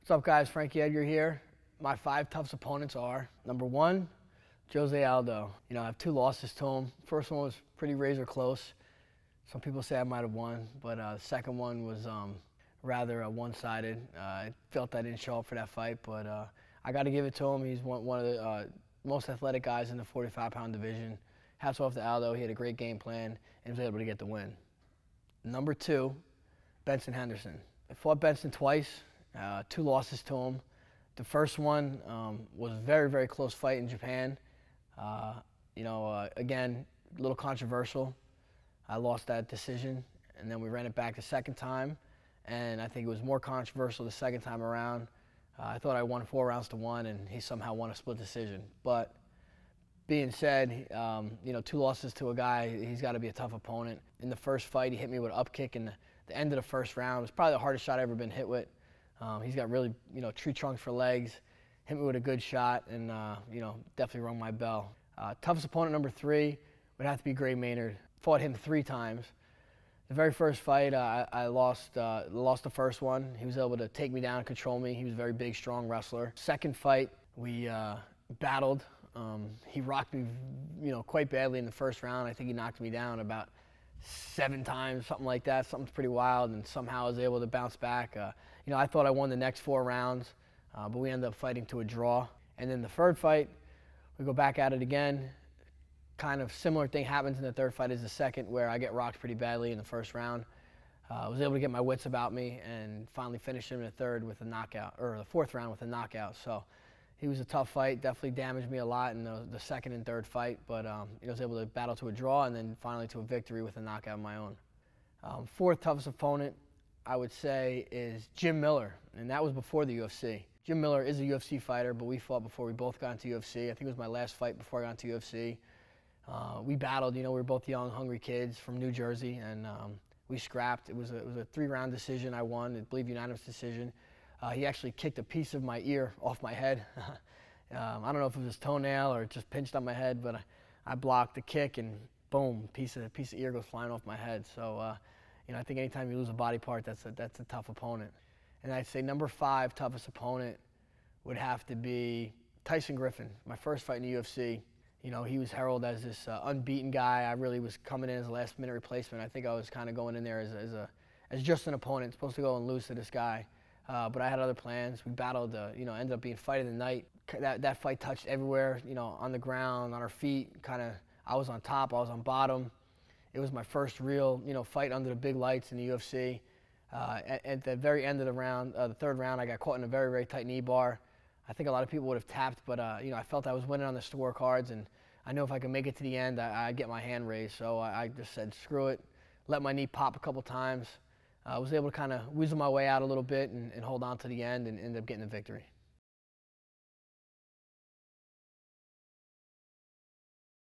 What's up, guys? Frankie Edgar here. My 5 toughest opponents are, number 1, Jose Aldo. I have 2 losses to him. First one was pretty razor close. Some people say I might have won, but the second one was rather one-sided. I felt I didn't show up for that fight, but I got to give it to him. He's one of the most athletic guys in the 45-pound division. Hats off to Aldo. He had a great game plan and was able to get the win. Number 2, Benson Henderson. I fought Benson twice. 2 losses to him. The first one was a very, very close fight in Japan. Again, a little controversial. I lost that decision, and then we ran it back the second time, and I think it was more controversial the second time around. I thought I won 4 rounds to 1, and he somehow won a split decision. But being said, 2 losses to a guy, he's got to be a tough opponent. In the first fight, he hit me with an up kick in the end of the first round. It was probably the hardest shot I've ever been hit with. He's got really, tree trunks for legs. Hit me with a good shot, and definitely rung my bell. Toughest opponent number 3 would have to be Gray Maynard. Fought him 3 times. The very first fight, I lost the first one. He was able to take me down and control me. He was a very big, strong wrestler. Second fight, we battled. He rocked me, quite badly in the first round. I think he knocked me down about 7 times, something like that. Something's pretty wild, and somehow I was able to bounce back. I thought I won the next 4 rounds, but we ended up fighting to a draw. And then the third fight, we go back at it again. Kind of similar thing happens in the third fight as the second, where I get rocked pretty badly in the first round. I was able to get my wits about me and finally finish him in the third with a knockout, or the fourth round with a knockout. So he was a tough fight, definitely damaged me a lot in the second and third fight, but I was able to battle to a draw and then finally to a victory with a knockout of my own. Fourth toughest opponent, I would say, is Jim Miller, and that was before the UFC. Jim Miller is a UFC fighter, but we fought before we both got into UFC. I think it was my last fight before I got into UFC. We battled, we were both young, hungry kids from New Jersey, and we scrapped. It was a 3-round decision. I won, I believe unanimous decision. He actually kicked a piece of my ear off my head. I don't know if it was his toenail or it just pinched on my head, but I blocked the kick, and boom, piece of ear goes flying off my head. So, I think anytime you lose a body part, that's a tough opponent. And I'd say number 5 toughest opponent would have to be Tyson Griffin. My first fight in the UFC. He was heralded as this unbeaten guy. I really was coming in as a last-minute replacement. I think I was kind of going in there as just an opponent, supposed to go and lose to this guy. But I had other plans. We battled, ended up being fight of the night. That fight touched everywhere, on the ground, on our feet. I was on top, I was on bottom. It was my first real, fight under the big lights in the UFC. At the very end of the round, the third round, I got caught in a very, very tight knee bar. I think a lot of people would have tapped, but I felt I was winning on the scorecards, and I know if I could make it to the end, I'd get my hand raised. So I just said, screw it, let my knee pop a couple times. I was able to kind of weasel my way out a little bit and hold on to the end and end up getting the victory.